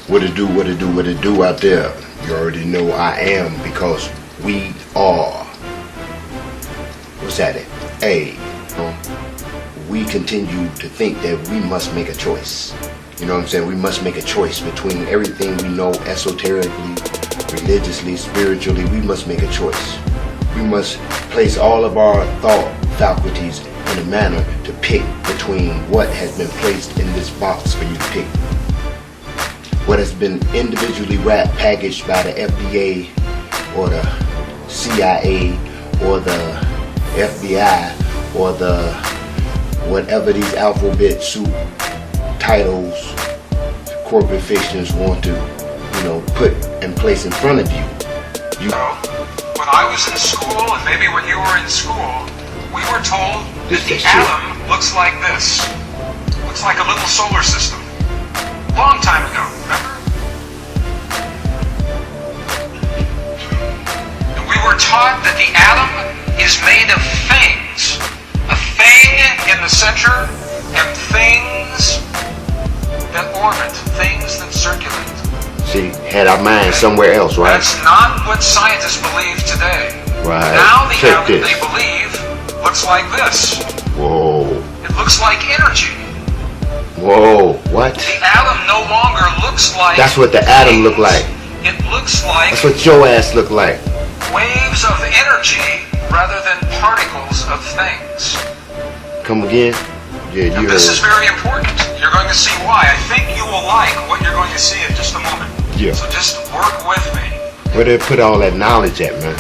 What it do, what it do, what it do out there? You already know I am, because we are. What's that? Hey, we continue to think that we must make a choice. You know what I'm saying? We must make a choice between everything we know esoterically, religiously, spiritually. We must make a choice. We must place all of our thought faculties in a manner to pick between what has been placed in this box for you to pick. What has been individually wrapped, packaged by the FDA or the CIA or the FBI or the whatever these alphabet soup titles corporate fictions want to, put and place in front of you. When I was in school, and maybe when you were in school, we were told that the atom looks like this. Looks like a little solar system. Long time ago, remember? And we were taught that the atom is made of things. A thing in the center and things that orbit, things that circulate. See, had our mind somewhere else, right? That's not what scientists believe today. Right. Now the Check atom this. they believe looks like this. Whoa. It looks like energy. Whoa, what? The atom no longer looks like... That's what the atom look like. It looks like... That's what your ass look like. Waves of energy rather than particles of things. Come again? Yeah, you This heard. is very important. You're going to see why. I think you will like what you're going to see in just a moment. Yeah. So just work with me. Where they put all that knowledge at, man?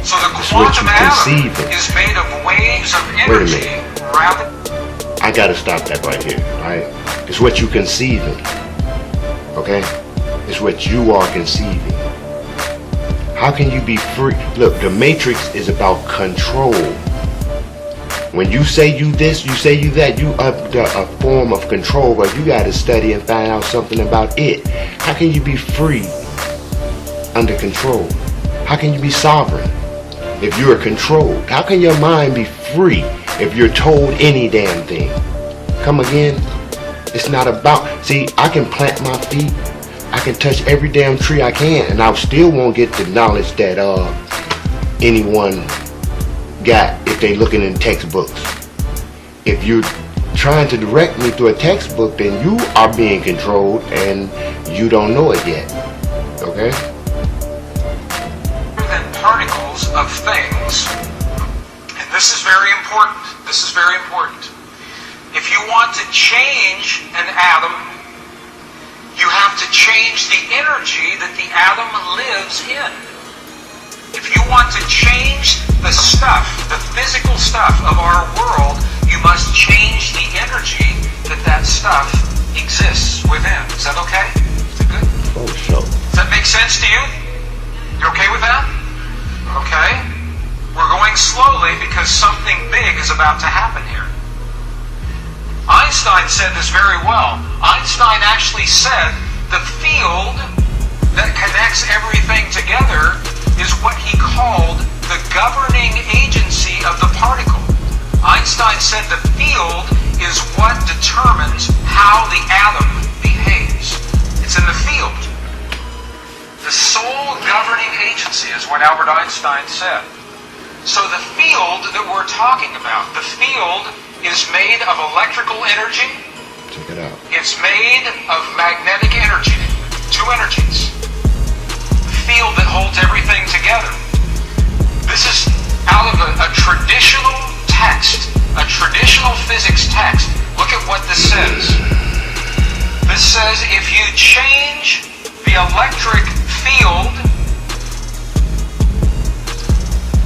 So the It's what quantum you atom conceive it. is made of waves of Wait a energy minute. rather... I gotta stop that right here, right? It's what you conceiving, okay? It's what you are conceiving. How can you be free? Look, the matrix is about control. When you say you this, you say you that, you up a form of control, but you gotta study and find out something about it. How can you be free under control? How can you be sovereign if you're controlled? How can your mind be free if you're told any damn thing? Come again? It's not about... See, I can plant my feet. I can touch every damn tree I can, and I still won't get the knowledge that anyone got if they looking in textbooks. If you're trying to direct me through a textbook, then you are being controlled and you don't know it yet. Okay? than particles of things. And this is very important. This is very important. If you want to change an atom, you have to change the energy that the atom lives in. If you want to change the stuff, the physical stuff of our world, you must change the energy that that stuff exists within. Is that okay? Is it good? Oh, sure. Does that make sense to you? You okay with that? Okay. We're going slowly because something big is about to happen here. Einstein said this very well. Einstein actually said the field that connects everything together is what he called the governing agency of the particle. Einstein said the field is what determines how the atom behaves. It's in the field. The sole governing agency is what Albert Einstein said. So the field that we're talking about, the field is made of electrical energy. Check it out. It's made of magnetic energy. Two energies. The field that holds everything together. This is out of a traditional text, a traditional physics text. Look at what this says. This says if you change the electric field,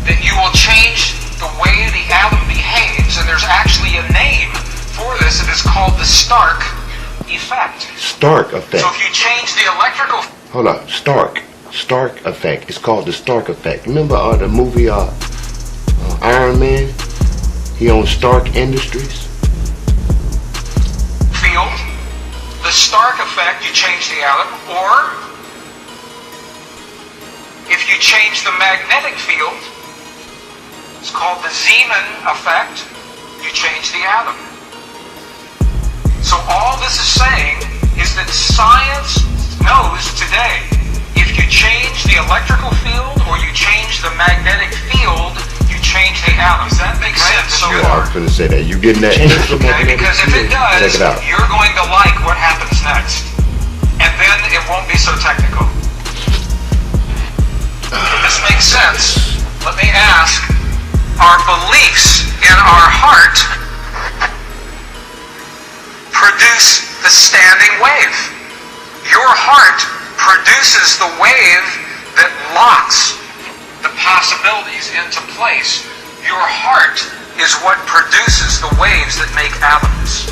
then you will change the way the atom behaves, and there's actually a name for this. It is called the Stark effect. Stark effect. So if you change the electrical... Hold on. Stark effect. It's called the Stark effect. Remember the movie Iron Man? He owns Stark Industries. Field. The Stark effect, you change the atom, or if you change the magnetic field, it's called the Zeeman effect, you change the atom. that science knows today. If you change the electrical field or you change the magnetic field, you change the atom. Does that make sense so Yeah, I was far? going to say that. You getting that? Okay, because if it does, check it out. you're going to like what happens next. And then it won't be so technical. If this makes sense, let me ask, our beliefs in our heart produce the standing wave. Your heart produces the wave that locks the possibilities into place. Your heart is what produces the waves that make atoms.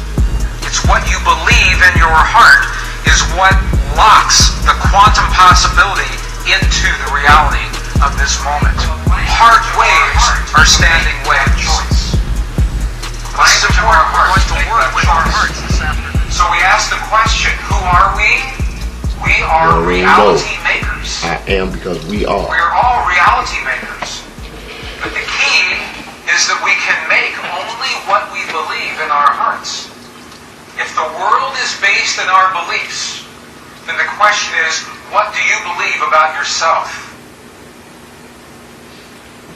It's what you believe in your heart is what locks the quantum possibility into the reality of this moment. Heart waves are standing waves. This is important. We're going to work with our hearts this afternoon. So we ask the question, who are we? We are reality makers. I am because we are. We're all reality makers. But the key is that we can make only what we believe in our hearts. If the world is based in our beliefs, then the question is, what do you believe about yourself?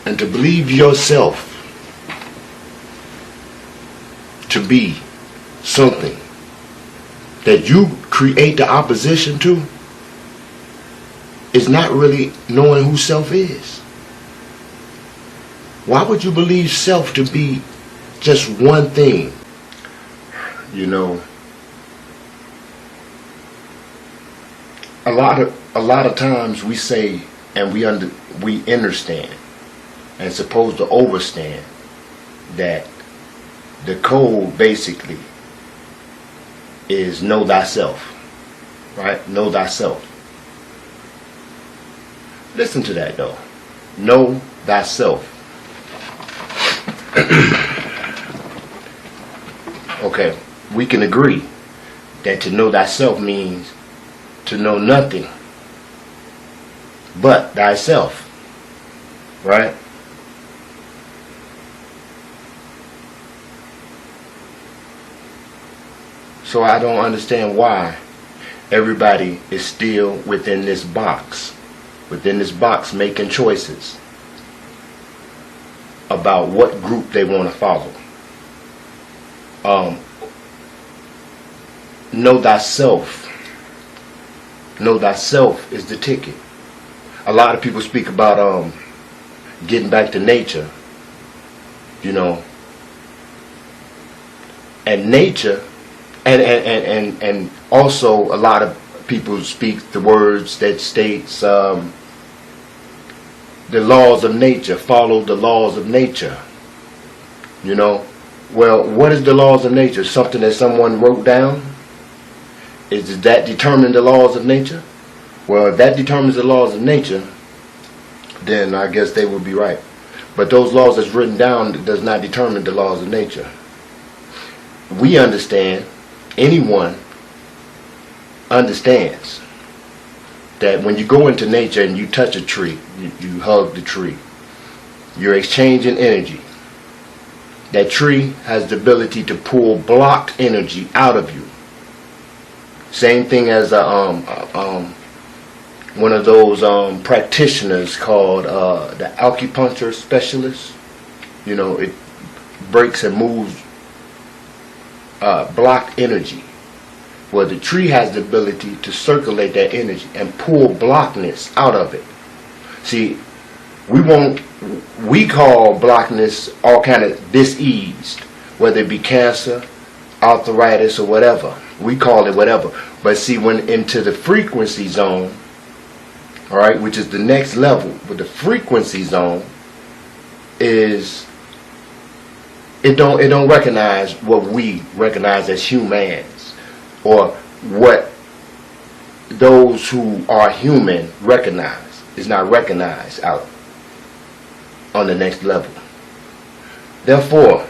And to believe yourself to be something that you create the opposition to is not really knowing who self is. Why would you believe self to be just one thing? You know, a lot of times we say and we understand and supposed to overstand that the code basically is know thyself, right? Know thyself. Listen to that though. Know thyself. Okay, we can agree that to know thyself means to know nothing but thyself, right? So I don't understand why everybody is still within this box making choices about what group they want to follow. Know thyself. Know thyself is the ticket. A lot of people speak about getting back to nature, you know, and nature, and also a lot of people speak the words that states the laws of nature. Follow the laws of nature. You know, well, what is the laws of nature? Something that someone wrote down? Does that determine the laws of nature? Well, if that determines the laws of nature, then I guess they would be right. But those laws that's written down does not determine the laws of nature. We understand, anyone understands that when you go into nature and you touch a tree, you hug the tree, you're exchanging energy. That tree has the ability to pull blocked energy out of you. Same thing as one of those practitioners called the acupuncture specialist. You know, it breaks and moves blocked energy. Well, the tree has the ability to circulate that energy and pull blockness out of it. See, we call blockness all kind of diseased, whether it be cancer, arthritis, or whatever. We call it whatever. But see, when into the frequency zone, all right, which is the next level, but the frequency zone is it don't recognize what we recognize as humans, or what those who are human recognize. Is not recognized out on the next level. Therefore,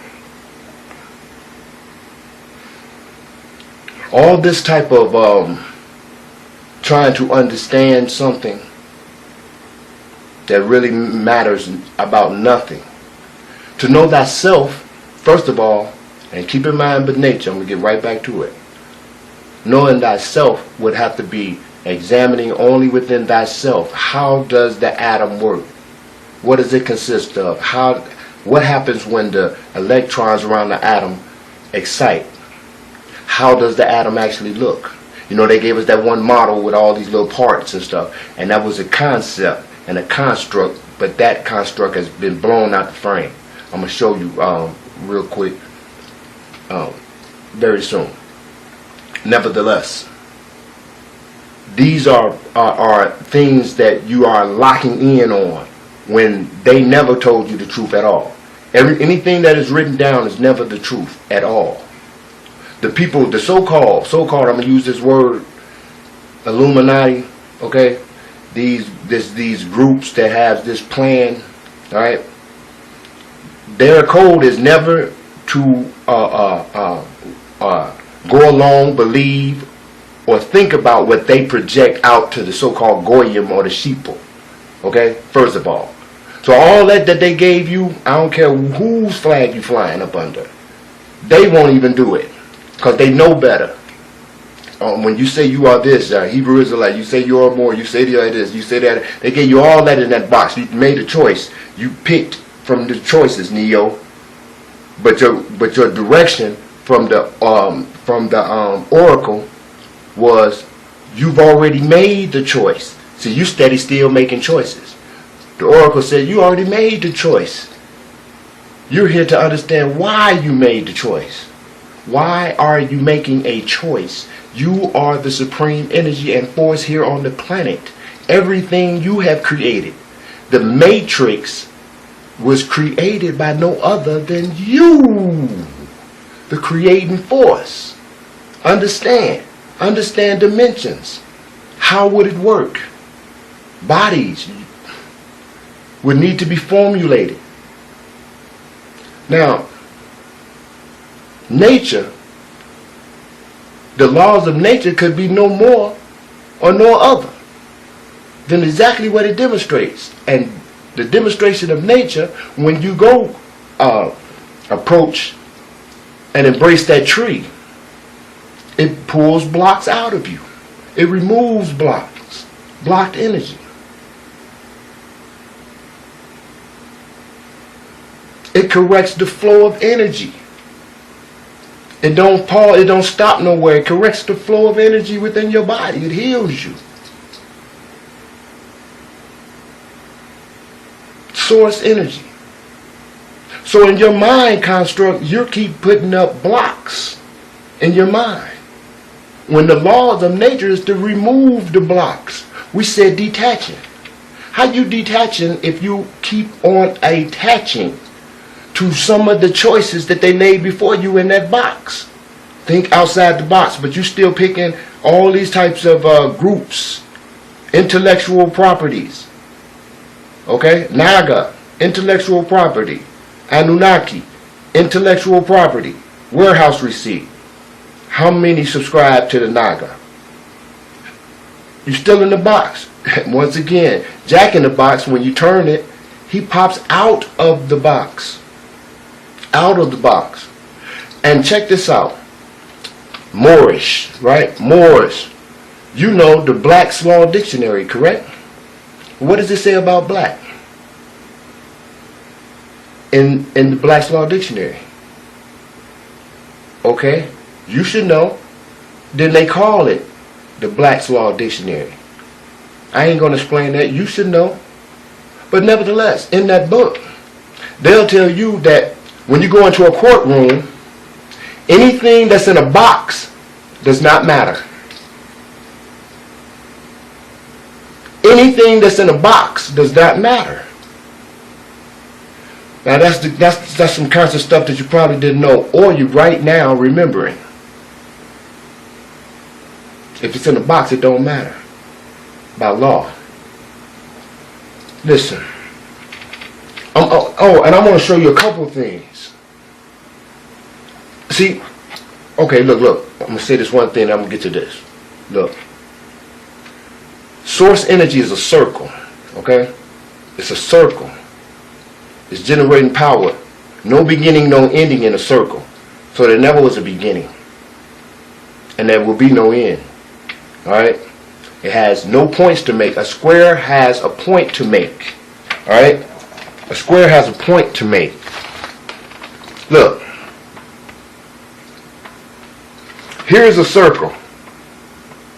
all this type of trying to understand something that really matters about nothing. To know thyself, first of all, and keep in mind but nature, I'm going to get right back to it. Knowing thyself would have to be examining only within thyself. How does the atom work? What does it consist of? What happens when the electrons around the atom excite? How does the atom actually look? You know, they gave us that one model with all these little parts and stuff, and that was a concept and a construct, but that construct has been blown out the frame. I'm going to show you real quick very soon. Nevertheless, these are things that you are locking in on when they never told you the truth at all. Anything that is written down is never the truth at all. The people, the so-called, I'm going to use this word, Illuminati, okay? These groups that have this plan, all right? Their code is never to go along, believe, or think about what they project out to the so-called Goyim or the sheeple, okay? First of all. So all that they gave you, I don't care whose flag you flying up under, they won't even do it because they know better. When you say you are this, Hebrew Israelite, you say you are more, you say you are this, you say that, they gave you all that in that box. You made a choice. You picked from the choices, Neo. But your direction from the oracle was you've already made the choice. So you steady still making choices. The oracle said you already made the choice. You're here to understand why you made the choice. Why are you making a choice? You are the supreme energy and force here on the planet. Everything you have created. The matrix was created by no other than you, the creating force. Understand dimensions. How would it work? Bodies would need to be formulated. Now, nature, the laws of nature could be no more or no other than exactly what it demonstrates. And the demonstration of nature, when you go approach and embrace that tree, it pulls blocks out of you. It removes blocks, blocked energy. It corrects the flow of energy. It don't pause, it don't stop nowhere. It corrects the flow of energy within your body. It heals you. Source energy. So in your mind construct, you keep putting up blocks in your mind. When the laws of nature is to remove the blocks. We said detaching. How you detaching if you keep on attaching to some of the choices that they laid before you in that box? Think outside the box, but you still picking all these types of groups, intellectual properties. Okay, Naga, intellectual property. Anunnaki, intellectual property. Warehouse receipt. How many subscribe to the Naga? You're still in the box. Once again, Jack in the box, when you turn it, he pops out of the box. Out of the box. And check this out. Moorish, right? Moors. You know the Black's Law Dictionary, correct? What does it say about black? In the Black's Law Dictionary. Okay? You should know. Then they call it the Black's Law Dictionary. I ain't going to explain that. You should know. But nevertheless, in that book, they'll tell you that when you go into a courtroom, anything that's in a box does not matter. Anything that's in a box does not matter. Now that's some kinds of stuff that you probably didn't know, or you right now remembering. If it's in a box, it don't matter. By law. Listen. And I want to show you a couple of things. See, okay, look. I'm going to say this one thing, and I'm going to get to this. Look. Source energy is a circle, okay? It's a circle. It's generating power. No beginning, no ending in a circle. So there never was a beginning. and there will be no end. Alright? It has no points to make. A square has a point to make. Alright? A square has a point to make. Look. Here's a circle.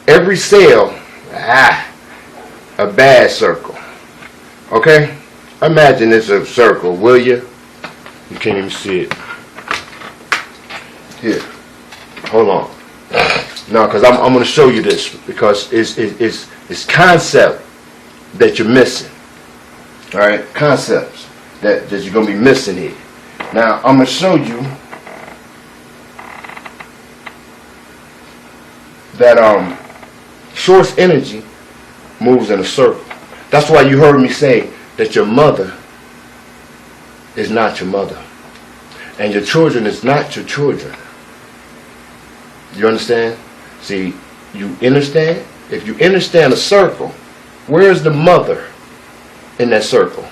Every cell, a bad circle. Okay? Imagine it's a circle, will you? You can't even see it. Here. Hold on. No, because I'm going to show you this, because it's concept that you're missing. Alright? Concepts that you're going to be missing here. Now, I'm going to show you that source energy moves in a circle. That's why you heard me say that your mother is not your mother, and your children is not your children. You understand? See, you understand? If you understand a circle, where's the mother in that circle?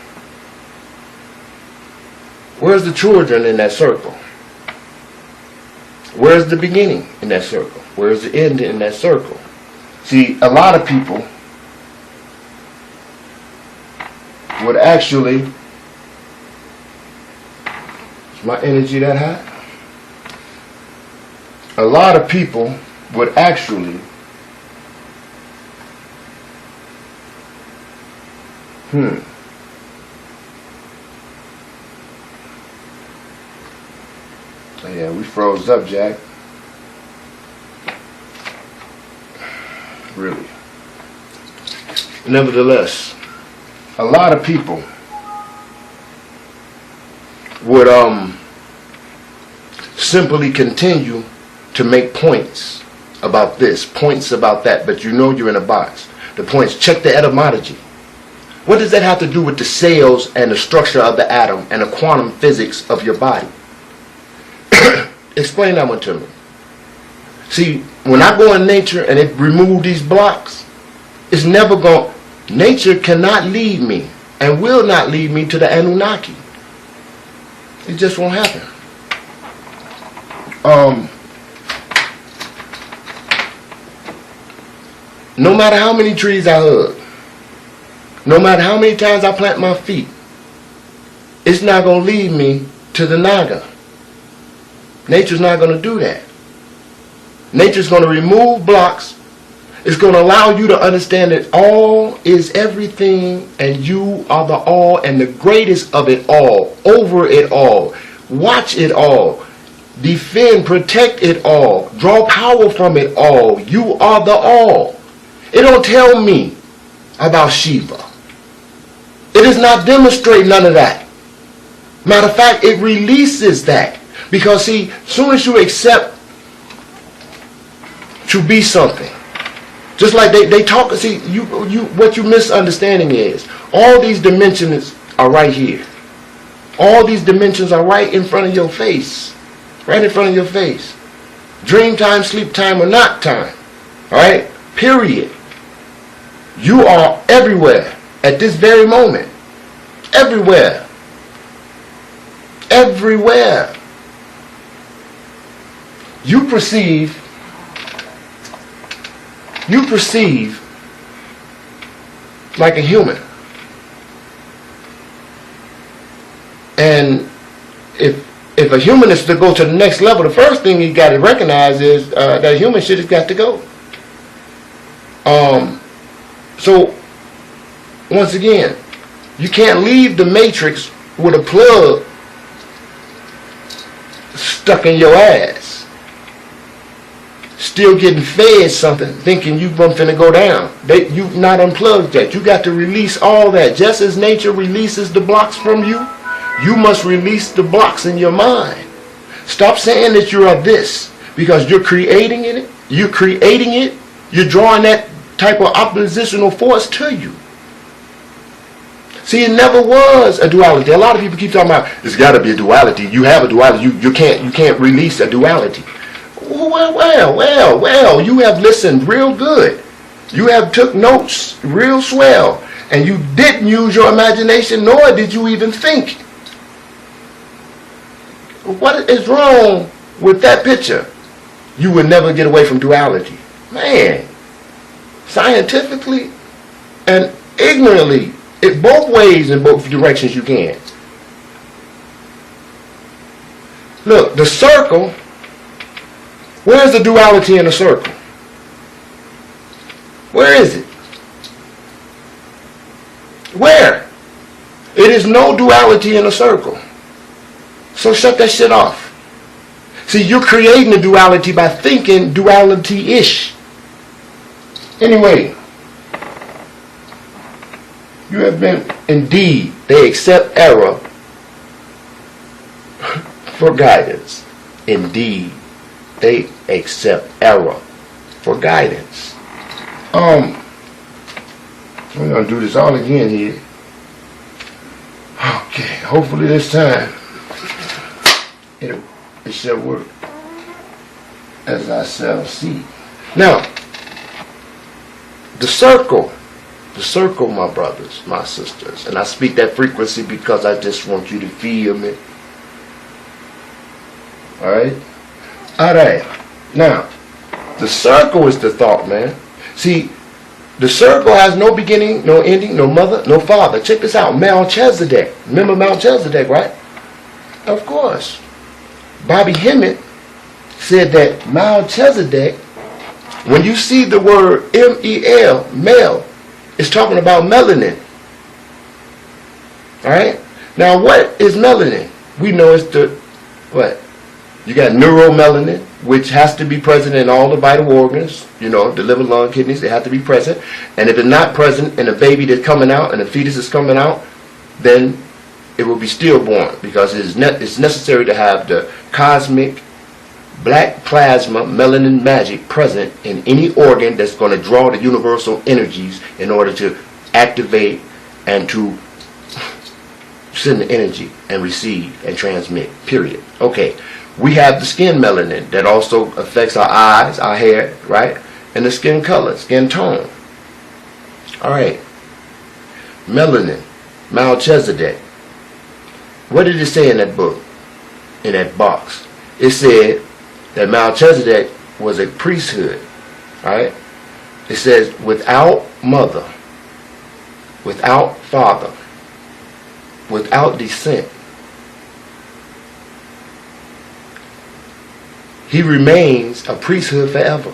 Where's the children in that circle? Where's the beginning in that circle? Where's the end in that circle? See, a lot of people would actually, is my energy that high? A lot of people would actually yeah, we froze up, Jack. Really. Nevertheless, a lot of people would simply continue to make points about this, points about that, but you know you're in a box. The points, check the etymology. What does that have to do with the cells and the structure of the atom and the quantum physics of your body? Explain that one to me. See, when I go in nature and it remove these blocks, it's never going. Nature cannot lead me and will not lead me to the Anunnaki. It just won't happen. No matter how many trees I hug, no matter how many times I plant my feet, it's not going to lead me to the Naga. Nature's not going to do that. Nature's going to remove blocks. It's going to allow you to understand that all is everything, and you are the all and the greatest of it all, over it all. Watch it all. Defend, protect it all. Draw power from it all. You are the all. It don't tell me about Shiva. It does not demonstrate none of that. Matter of fact, it releases that. Because see, as soon as you accept to be something, just like they talk, see, what you misunderstanding is, all these dimensions are right here. All these dimensions are right in front of your face. Right in front of your face. Dream time, sleep time, or not time. Alright? Period. You are everywhere at this very moment. Everywhere. Everywhere. You perceive like a human. And if a human is to go to the next level, the first thing you got to recognize is that human shit has got to go. So, once again, you can't leave the matrix with a plug stuck in your ass, still getting fed something, thinking you're finna go down. You've not unplugged that. You got to release all that. Just as nature releases the blocks from you, you must release the blocks in your mind. Stop saying that you are this, because you're creating it. You're creating it. You're drawing that type of oppositional force to you. See, it never was a duality. A lot of people keep talking about there's got to be a duality. You have a duality. You can't release a duality. Well. You have listened real good. You have took notes real swell, and you didn't use your imagination, nor did you even think. What is wrong with that picture? you would never get away from duality. Man, scientifically and ignorantly, it both ways in both directions you can. Look, the circle, where's the duality in the circle? Where is it? Where? It is no duality in a circle. So shut that shit off. See, you're creating a duality by thinking duality-ish. Anyway, you have been, indeed, they accept error for guidance. Indeed, they accept error for guidance. We're going to do this all again here. Okay, hopefully this time it shall work as I shall see. Now, the circle, my brothers, my sisters, and I speak that frequency because I just want you to feel me. Alright? Alright. Now, the circle is the thought, man. See, the circle has no beginning, no ending, no mother, no father. Check this out. Melchizedek. Remember Melchizedek, right? Of course. Bobby Hemmett said that Melchizedek, when you see the word M-E-L, male, it's talking about melanin. Alright? Now, what is melanin? We know it's the, what? You got neuromelanin, which has to be present in all the vital organs, the liver, lung, kidneys, they have to be present. And if it's not present in a baby that's coming out and a fetus is coming out, then it will be stillborn, because it's necessary to have the cosmic black plasma melanin magic present in any organ that's going to draw the universal energies in order to activate and to send the energy and receive and transmit, period. Okay. We have the skin melanin that also affects our eyes, our hair, right? And the skin color, skin tone. Alright. Melanin. Melchizedek. What did it say in that book? In that box? It said that Melchizedek was a priesthood. Alright? It says without mother, without father, without descent. He remains a priesthood forever.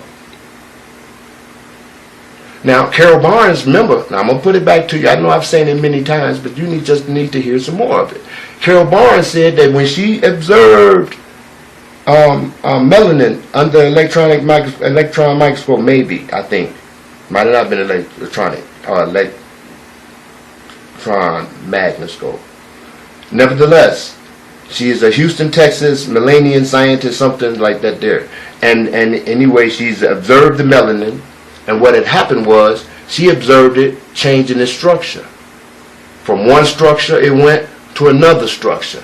Now, Carol Barnes, remember, now I'm going to put it back to you. I know I've said it many times, but you just need to hear some more of it. Carol Barnes said that when she observed melanin under electron microscope, maybe, I think, might have not been electron magnoscope. Nevertheless, she is a Houston, Texas, Melanian scientist, something like that there. And anyway, she's observed the melanin, and what had happened was she observed it changing its structure. From one structure, it went to another structure.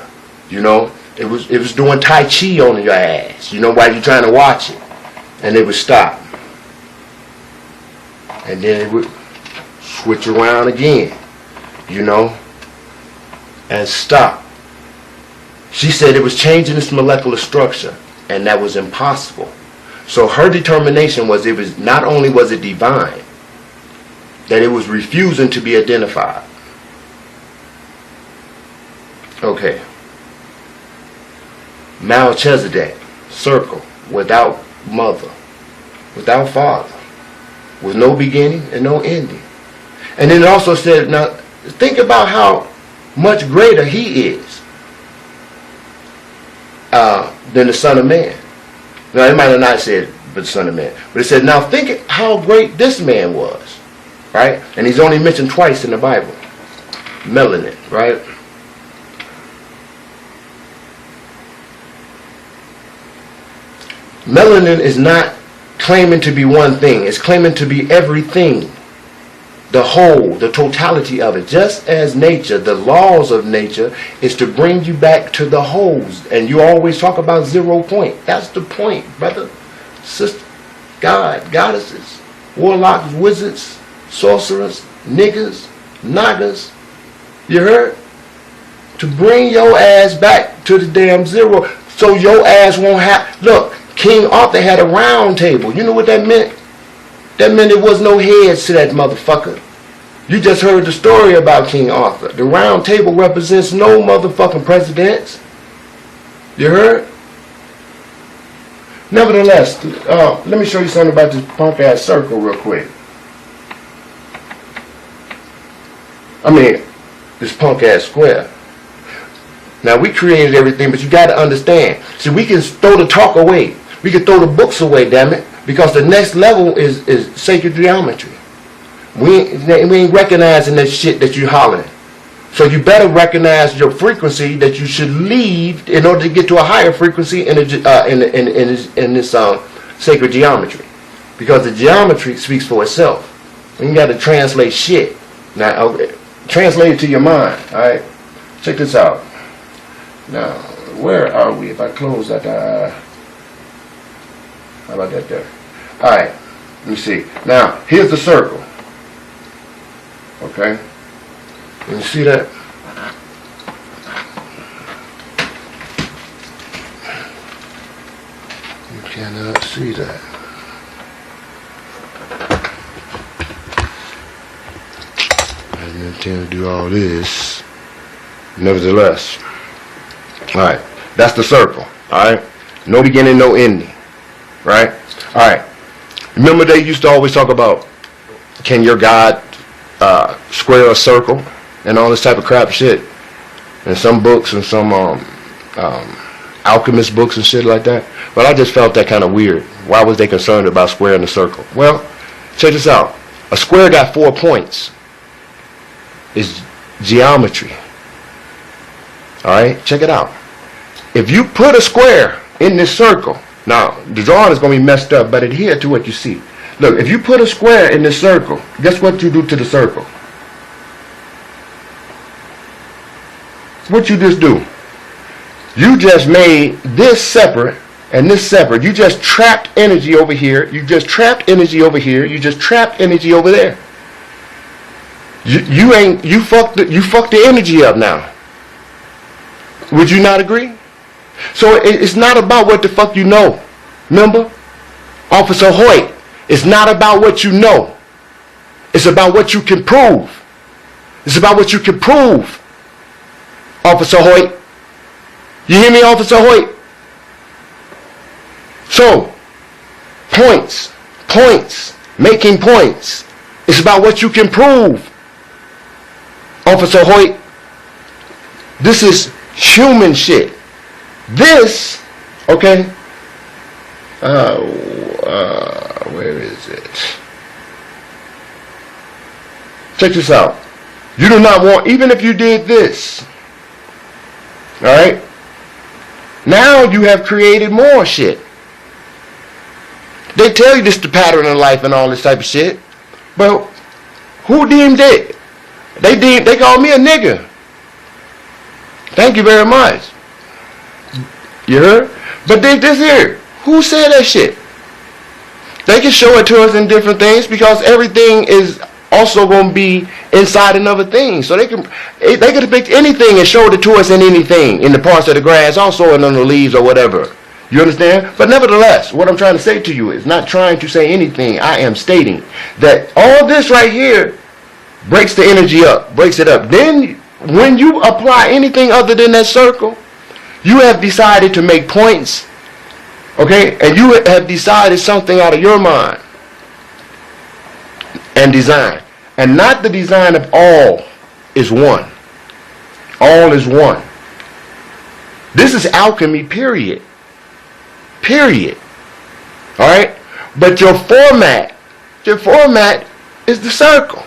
It was doing Tai Chi on your ass, while you're trying to watch it. And it would stop. And then it would switch around again, and stop. She said it was changing its molecular structure, and that was impossible. So her determination was not only was it divine, that it was refusing to be identified. Okay. Melchizedek, circle, without mother, without father, with no beginning and no ending. And then it also said, now think about how much greater he is than the Son of Man. Now, it might have not said, but the Son of Man. But it said, now think how great this man was, right? And he's only mentioned twice in the Bible. Melanin, right? Melanin is not claiming to be one thing. It's claiming to be everything. The whole, the totality of it. Just as nature, the laws of nature, is to bring you back to the wholes. And you always talk about 0 point. That's the point, brother, sister, God, goddesses, warlocks, wizards, sorcerers, niggas, nagas. You heard? To bring your ass back to the damn 0, so your ass won't have. Look, King Arthur had a round table. You know what that meant? That meant there was no heads to that motherfucker. You just heard the story about King Arthur. The round table represents no motherfucking presidents. You heard? Nevertheless, let me show you something about this punk ass circle real quick. I mean, this punk ass square. Now, we created everything, but you got to understand. See, we can throw the talk away. We can throw the books away, damn it. Because the next level is sacred geometry. We ain't recognizing that shit that you hollering. So you better recognize your frequency that you should leave in order to get to a higher frequency in this sacred geometry. Because the geometry speaks for itself. You got to translate shit. Now, okay, translate it to your mind. All right, check this out. Now, where are we? If I close that, how about that there? All right, let me see. Now, here's the circle. Okay, can you see that? You cannot see that. I didn't intend to do all this. Nevertheless. Alright, that's the circle. Alright? No beginning, no ending. Right? Alright. Remember they used to always talk about, can your God square a circle? And all this type of crap shit. And some books and some alchemist books and shit like that. But I just felt that kind of weird. Why was they concerned about squaring the circle? Well, check this out. A square got 4 points. It's geometry. Alright, check it out. If you put a square in this circle, now the drawing is going to be messed up, but adhere to what you see. Look, if you put a square in this circle, guess what you do to the circle? What you just do? You just made this separate and this separate. You just trapped energy over here. You just trapped energy over here. You just trapped energy over there. You fucked the energy up now. Would you not agree? So it's not about what the fuck you know. Remember? Officer Hoyt, it's not about what you know. It's about what you can prove. It's about what you can prove. Officer Hoyt. You hear me, Officer Hoyt? So, points, making points. It's about what you can prove. Officer Hoyt, this is human shit. This, okay, where is it? Check this out. You do not want, even if you did this, alright, now you have created more shit. They tell you this is the pattern of life and all this type of shit, but who deemed it? They called me a nigga. Thank you very much. You heard? But this here, who said that shit? They can show it to us in different things because everything is also going to be inside another thing. So they can pick anything and show it to us in anything, in the parts of the grass, also and on the leaves or whatever. You understand? But nevertheless, what I'm trying to say to you is not trying to say anything. I am stating that all this right here breaks the energy up, breaks it up. Then when you apply anything other than that circle, you have decided to make points, okay? And you have decided something out of your mind and design. And not the design of all is one. All is one. This is alchemy, period. Period. Alright? But your format is the circle.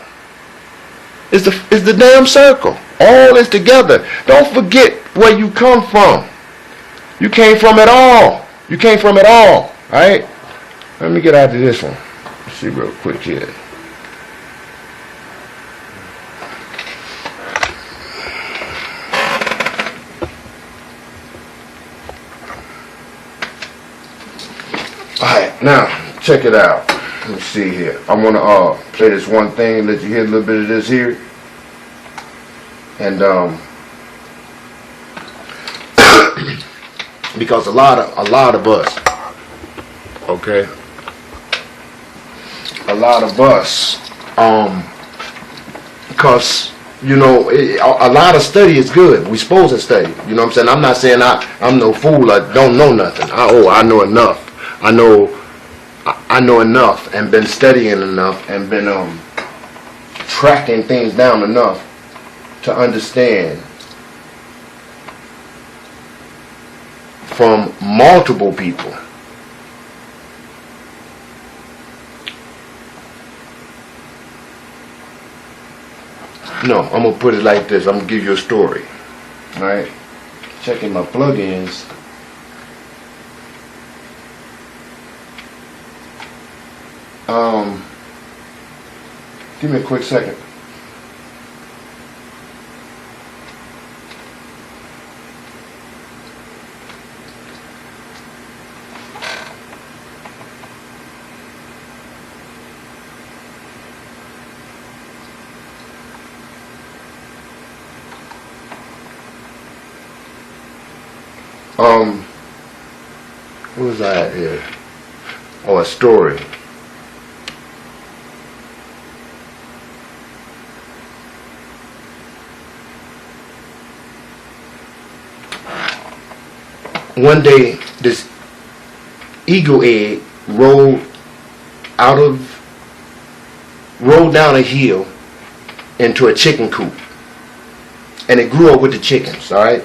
Is the damn circle. All is together. Don't forget where you come from. You came from it all. You came from it all. Alright? Let me get out of this one. Let's see real quick here. Alright, now check it out. Let's see here. I want to play this one thing and let you hear a little bit of this here. And because a lot of us, Okay. A lot of us, because you know, a lot of study is good. We're supposed to study. You know what I'm saying? I'm not saying I'm no fool. I don't know nothing. I know enough. I know enough and been studying enough and been tracking things down enough to understand from multiple people. No, I'm going to put it like this. I'm going to give you a story. Alright? Checking my plugins. Give me a quick second. What was I at here? Oh, a story. One day, this eagle egg rolled down a hill into a chicken coop. And it grew up with the chickens, alright?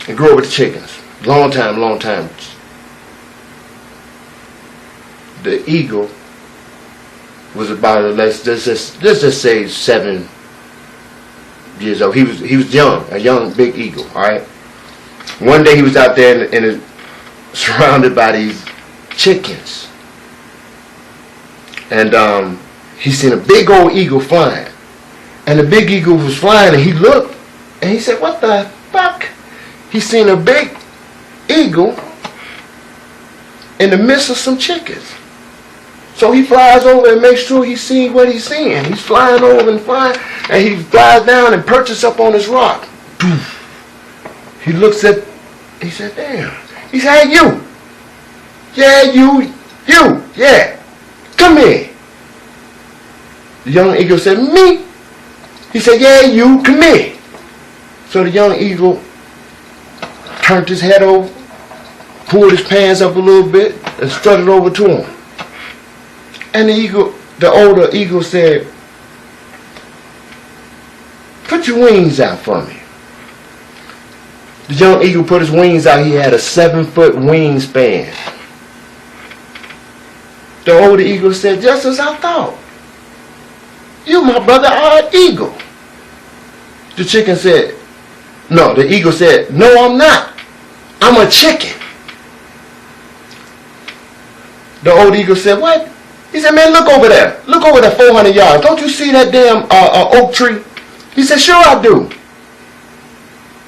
It grew up with the chickens. Long time. The eagle was about, let's just say 7 years old. He was young, a young big eagle, alright? One day he was out there and surrounded by these chickens. And he seen a big old eagle flying. And the big eagle was flying and he looked and he said, what the fuck? He seen a big eagle in the midst of some chickens. So he flies over and makes sure he's seeing what he's seeing. He's flying over and flying, and he flies down and perches up on this rock. He looks at, he said, damn. He said, hey, you. Yeah, you, yeah. Come here. The young eagle said, me? He said, yeah, you, come here. So the young eagle turned his head over, pulled his pants up a little bit, and strutted over to him. And the older eagle said, put your wings out for me. The young eagle put his wings out. He had a 7-foot wingspan. The older eagle said, just as I thought. You, my brother, are an eagle. The eagle said, no, I'm not. I'm a chicken. The old eagle said, what? He said, man, look over there. Look over there 400 yards. Don't you see that damn oak tree? He said, sure I do.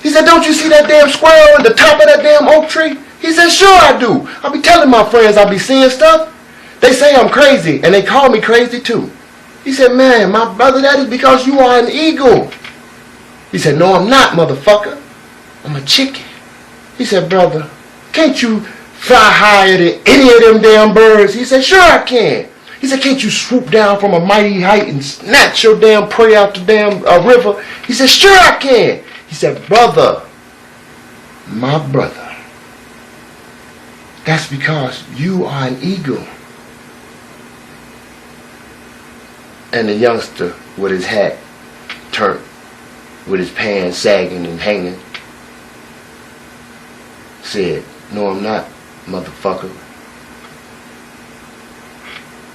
He said, don't you see that damn squirrel at the top of that damn oak tree? He said, sure I do. I be telling my friends I be seeing stuff. They say I'm crazy, and they call me crazy too. He said, man, my brother, that is because you are an eagle. He said, no, I'm not, motherfucker. I'm a chicken. He said, brother, can't you fly higher than any of them damn birds? He said, sure I can. He said, can't you swoop down from a mighty height and snatch your damn prey out the damn river? He said, sure I can. He said, brother, my brother, that's because you are an eagle. And the youngster with his hat turned, with his pants sagging and hanging, said, no, I'm not, motherfucker.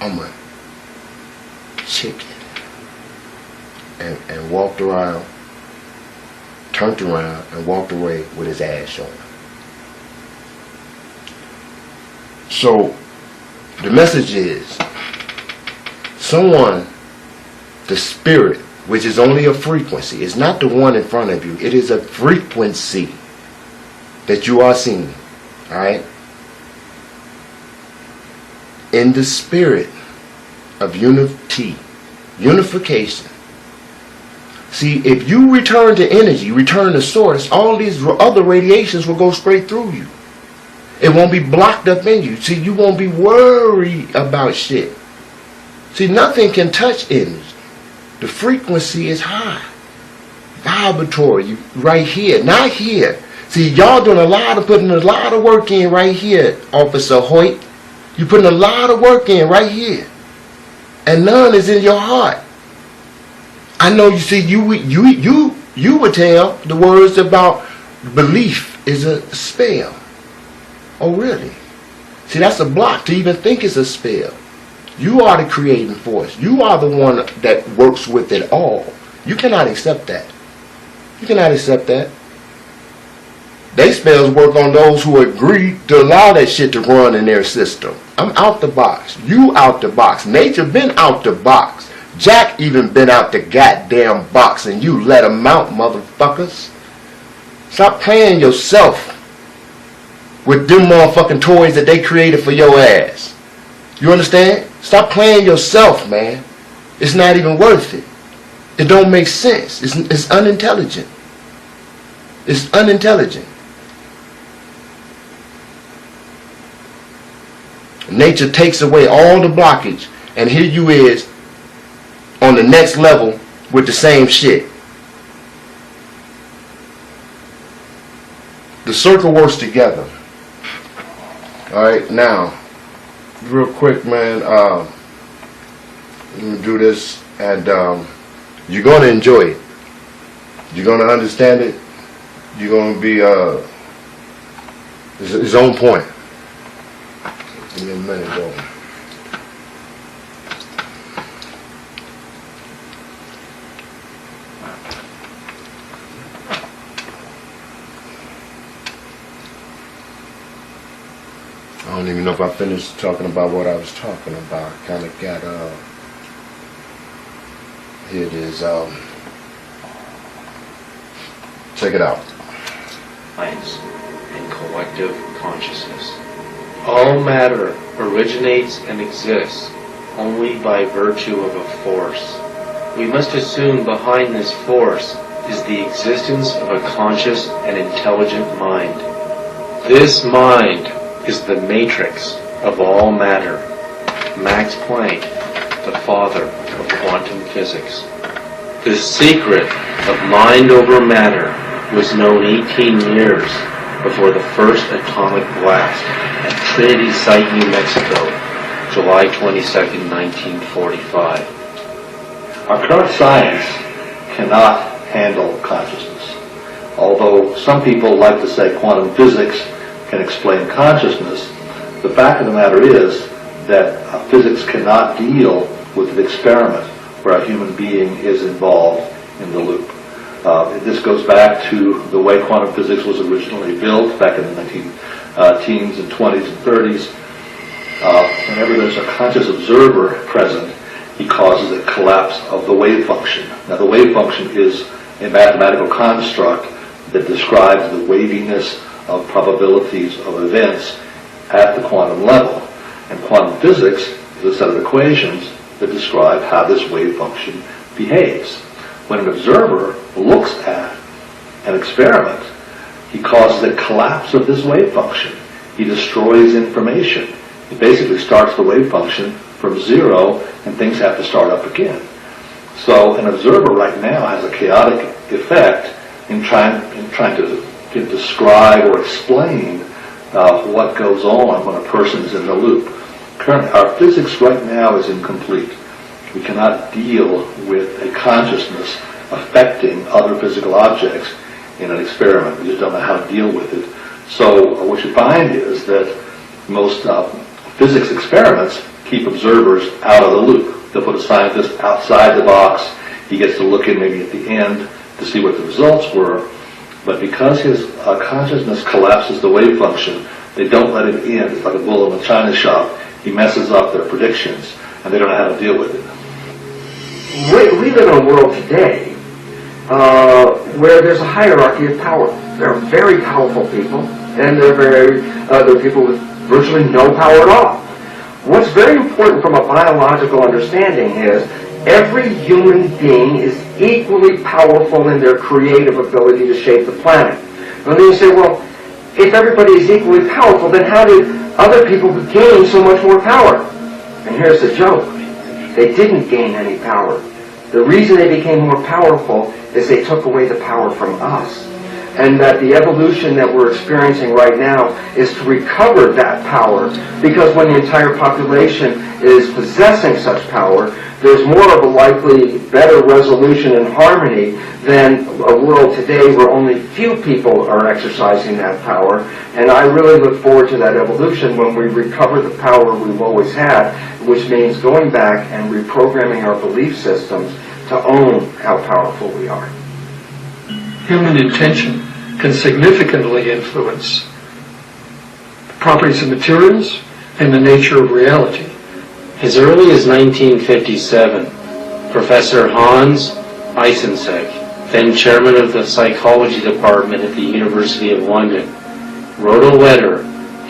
I'm a chicken. And walked around, turned around and walked away with his ass showing. So the message is, someone, the spirit, which is only a frequency, it's not the one in front of you, it is a frequency that you are seeing. Alright? In the spirit of unity, unification. See, if you return to energy, return to source, all these other radiations will go straight through you. It won't be blocked up in you. See, you won't be worried about shit. See, nothing can touch energy. The frequency is high. Vibratory, right here, not here. See, y'all doing putting a lot of work in right here, Officer Hoyt. You putting a lot of work in right here. And none is in your heart. I know you see, you would tell the words about belief is a spell. Oh, really? See, that's a block to even think it's a spell. You are the creating force. You are the one that works with it all. You cannot accept that. You cannot accept that. They spells work on those who agree to allow that shit to run in their system. I'm out the box. You out the box. Nature been out the box. Jack even been out the goddamn box, and you let him out, motherfuckers. Stop playing yourself with them motherfucking toys that they created for your ass. You understand? Stop playing yourself, man. It's not even worth it. It don't make sense. It's unintelligent. It's unintelligent. Nature takes away all the blockage, and here you is on the next level with the same shit. The circle works together. Alright, now, real quick, man, let me do this, and you're going to enjoy it. You're going to understand it. You're going to be, it's on point. Give me a minute, though. I don't even know if I finished talking about what I was talking about. Kind of got, here it is, check it out. Science and collective consciousness. All matter originates and exists only by virtue of a force. We must assume behind this force is the existence of a conscious and intelligent mind. This mind is the matrix of all matter. Max Planck, the father of quantum physics. The secret of mind over matter was known 18 years before the first atomic blast at Trinity Site, New Mexico, July 22nd, 1945. Our current science cannot handle consciousness. Although some people like to say quantum physics can explain consciousness, the fact of the matter is that physics cannot deal with an experiment where a human being is involved in the loop. This goes back to the way quantum physics was originally built back in the 19-teens and 20s and 30s. Whenever there's a conscious observer present, he causes a collapse of the wave function. Now, the wave function is a mathematical construct that describes the waviness of probabilities of events at the quantum level. And quantum physics is a set of equations that describe how this wave function behaves. When an observer looks at an experiment, he causes a collapse of this wave function. He destroys information. He basically starts the wave function from zero, and things have to start up again. So an observer right now has a chaotic effect in trying to describe or explain what goes on when a person is in the loop. Currently, our physics right now is incomplete. We cannot deal with a consciousness affecting other physical objects in an experiment. We just don't know how to deal with it. So what you find is that most physics experiments keep observers out of the loop. They'll put a scientist outside the box. He gets to look in maybe at the end to see what the results were. But because his consciousness collapses the wave function, they don't let him in. It's like a bull in a china shop. He messes up their predictions, and they don't know how to deal with it. We live in a world today where there's a hierarchy of power. There are very powerful people, and there are people with virtually no power at all. What's very important from a biological understanding is every human being is equally powerful in their creative ability to shape the planet. And then you say, well, if everybody is equally powerful, then how did other people gain so much more power? And here's the joke. They didn't gain any power. The reason they became more powerful is they took away the power from us. And that the evolution that we're experiencing right now is to recover that power, because when the entire population is possessing such power, there's more of a likely better resolution and harmony than a world today where only few people are exercising that power. And I really look forward to that evolution when we recover the power we've always had, which means going back and reprogramming our belief systems to own how powerful we are. Human intention can significantly influence the properties of materials and the nature of reality. As early as 1957, Professor Hans Eysenck, then chairman of the psychology department at the University of London, wrote a letter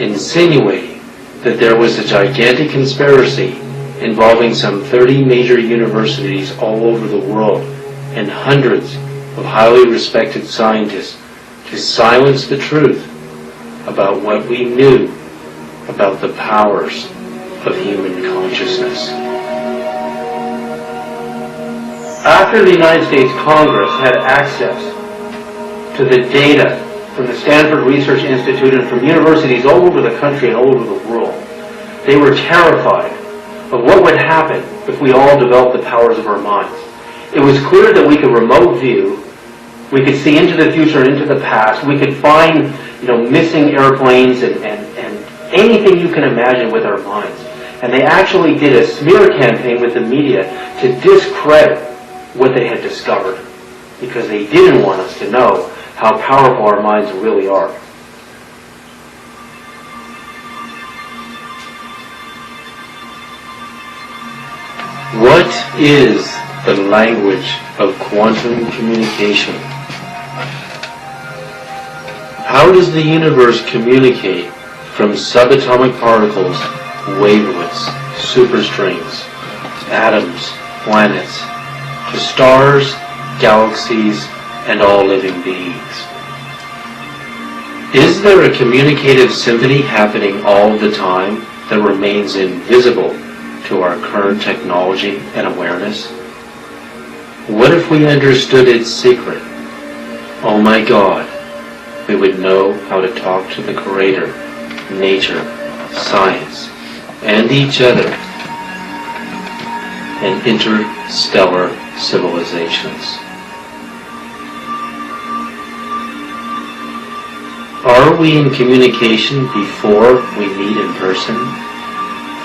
insinuating that there was a gigantic conspiracy involving some 30 major universities all over the world and hundreds of highly respected scientists to silence the truth about what we knew about the powers of human consciousness. After the United States Congress had access to the data from the Stanford Research Institute and from universities all over the country and all over the world, they were terrified of what would happen if we all developed the powers of our minds. It was clear that we could remote view, we could see into the future and into the past, we could find, missing airplanes and anything you can imagine with our minds. And they actually did a smear campaign with the media to discredit what they had discovered, because they didn't want us to know how powerful our minds really are. What is the language of quantum communication? How does the universe communicate from subatomic particles, wavelets, superstrings, atoms, planets, to stars, galaxies, and all living beings? Is there a communicative symphony happening all the time that remains invisible to our current technology and awareness? What if we understood its secret? Oh my God, we would know how to talk to the Creator, nature, science, and each other, and interstellar civilizations. Are we in communication before we meet in person?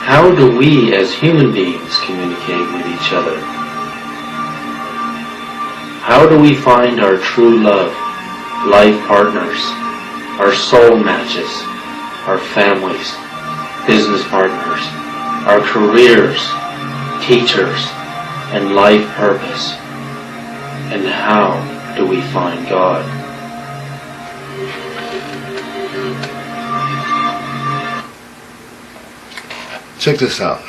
How do we as human beings communicate with each other? How do we find our true love, life partners, our soul matches, our families, business partners, our careers, teachers, and life purpose? And how do we find God? Check this out.